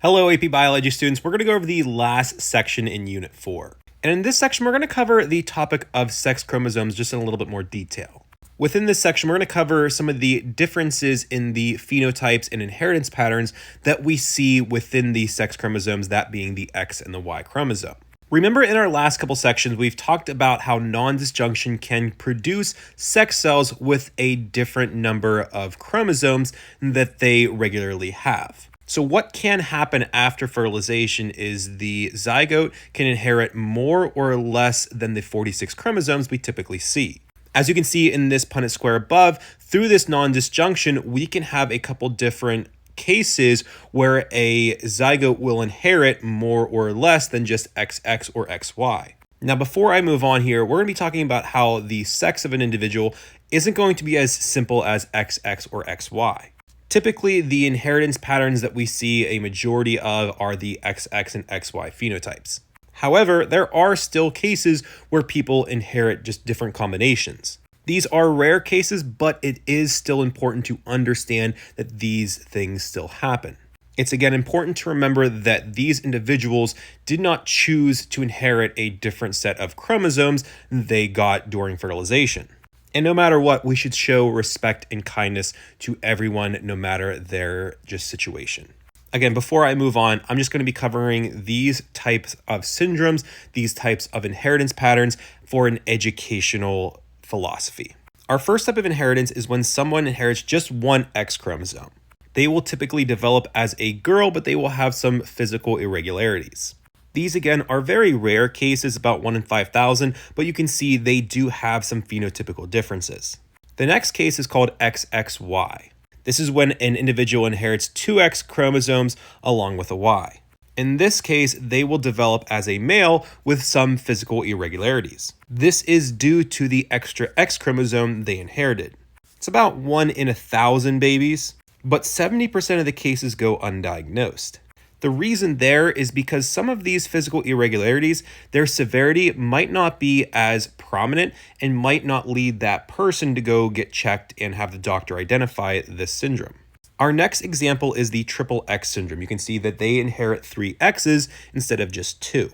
Hello, AP Biology students. We're going to go over the last section in Unit 4. And in this section, we're going to cover the topic of sex chromosomes just in a little bit more detail. Within this section, we're going to cover some of the differences in the phenotypes and inheritance patterns that we see within the sex chromosomes, that being the X and the Y chromosome. Remember in our last couple sections, we've talked about how non-disjunction can produce sex cells with a different number of chromosomes that they regularly have. So what can happen after fertilization is the zygote can inherit more or less than the 46 chromosomes we typically see. As you can see in this Punnett square above, through this non-disjunction, we can have a couple different cases where a zygote will inherit more or less than just XX or XY. Now, before I move on here, we're going to be talking about how the sex of an individual isn't going to be as simple as XX or XY. Typically, the inheritance patterns that we see a majority of are the XX and XY phenotypes. However, there are still cases where people inherit just different combinations. These are rare cases, but it is still important to understand that these things still happen. It's again important to remember that these individuals did not choose to inherit a different set of chromosomes they got during fertilization. And no matter what, we should show respect and kindness to everyone, no matter their just situation. Again, before I move on, I'm just going to be covering these types of syndromes, these types of inheritance patterns for an educational philosophy. Our first type of inheritance is when someone inherits just one X chromosome. They will typically develop as a girl, but they will have some physical irregularities. These, again, are very rare cases, about 1 in 5,000, but you can see they do have some phenotypical differences. The next case is called XXY. This is when an individual inherits two X chromosomes along with a Y. In this case, they will develop as a male with some physical irregularities. This is due to the extra X chromosome they inherited. It's about 1 in 1,000 babies, but 70% of the cases go undiagnosed. The reason there is because some of these physical irregularities, their severity might not be as prominent and might not lead that person to go get checked and have the doctor identify this syndrome. Our next example is the triple X syndrome. You can see that they inherit 3 X's instead of just 2.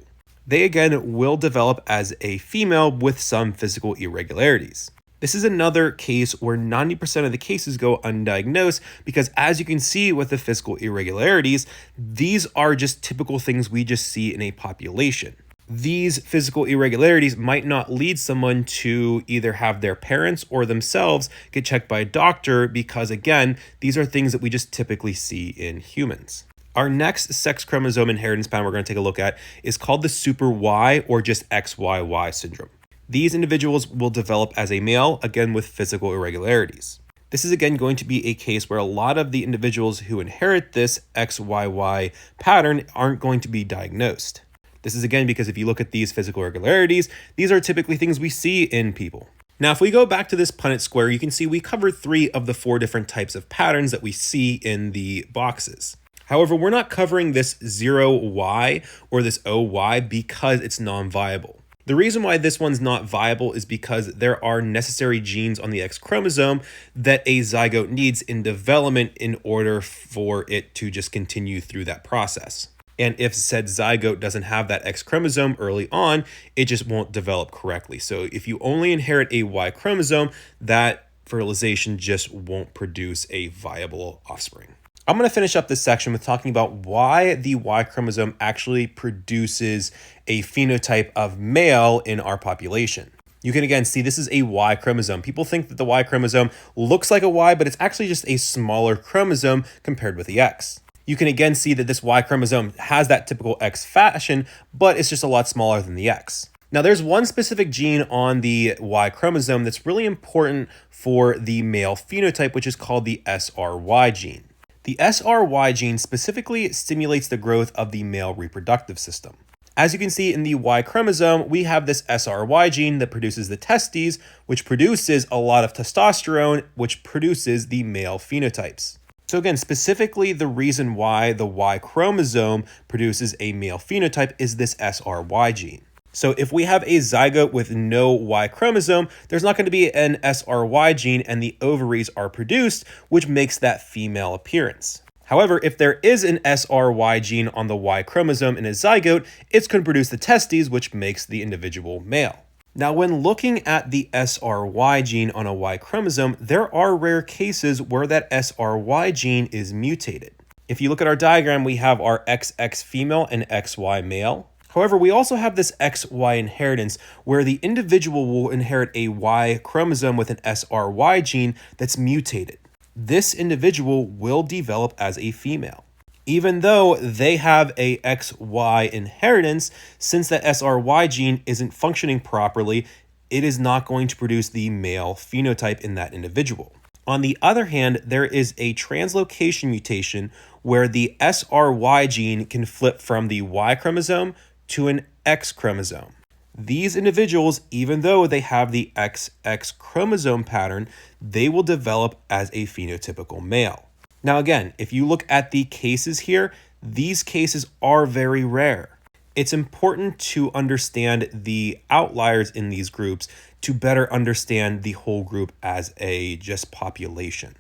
They again will develop as a female with some physical irregularities. This is another case where 90% of the cases go undiagnosed because, as you can see with the physical irregularities, these are just typical things we just see in a population. These physical irregularities might not lead someone to either have their parents or themselves get checked by a doctor because, again, these are things that we just typically see in humans. Our next sex chromosome inheritance pattern we're going to take a look at is called the super Y or just XYY syndrome. These individuals will develop as a male, again with physical irregularities. This is again going to be a case where a lot of the individuals who inherit this XYY pattern aren't going to be diagnosed. This is again because if you look at these physical irregularities, these are typically things we see in people. Now, if we go back to this Punnett square, you can see we covered 3 of the 4 different types of patterns that we see in the boxes. However, we're not covering this 0Y or this OY because it's non-viable. The reason why this one's not viable is because there are necessary genes on the X chromosome that a zygote needs in development in order for it to just continue through that process. And if said zygote doesn't have that X chromosome early on, it just won't develop correctly. So if you only inherit a Y chromosome, that fertilization just won't produce a viable offspring. I'm going to finish up this section with talking about why the Y chromosome actually produces a phenotype of male in our population. You can again see this is a Y chromosome. People think that the Y chromosome looks like a Y, but it's actually just a smaller chromosome compared with the X. You can again see that this Y chromosome has that typical X fashion, but it's just a lot smaller than the X. Now, there's one specific gene on the Y chromosome that's really important for the male phenotype, which is called the SRY gene. The SRY gene specifically stimulates the growth of the male reproductive system. As you can see in the Y chromosome, we have this SRY gene that produces the testes, which produces a lot of testosterone, which produces the male phenotypes. So again, specifically the reason why the Y chromosome produces a male phenotype is this SRY gene. So if we have a zygote with no Y chromosome, there's not going to be an SRY gene and the ovaries are produced, which makes that female appearance. However, if there is an SRY gene on the Y chromosome in a zygote, it's going to produce the testes, which makes the individual male. Now, when looking at the SRY gene on a Y chromosome, there are rare cases where that SRY gene is mutated. If you look at our diagram, we have our XX female and XY male. However, we also have this XY inheritance where the individual will inherit a Y chromosome with an SRY gene that's mutated. This individual will develop as a female. Even though they have a XY inheritance, since that SRY gene isn't functioning properly, it is not going to produce the male phenotype in that individual. On the other hand, there is a translocation mutation where the SRY gene can flip from the Y chromosome to an X chromosome. These individuals, even though they have the XX chromosome pattern, they will develop as a phenotypical male. Now again, if you look at the cases here, these cases are very rare. It's important to understand the outliers in these groups to better understand the whole group as a just population.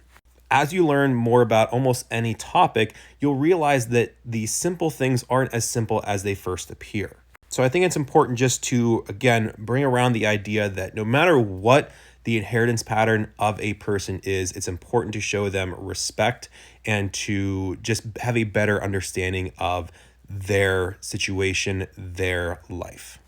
As you learn more about almost any topic, you'll realize that the simple things aren't as simple as they first appear. So I think it's important just to, again, bring around the idea that no matter what the inheritance pattern of a person is, it's important to show them respect and to just have a better understanding of their situation, their life.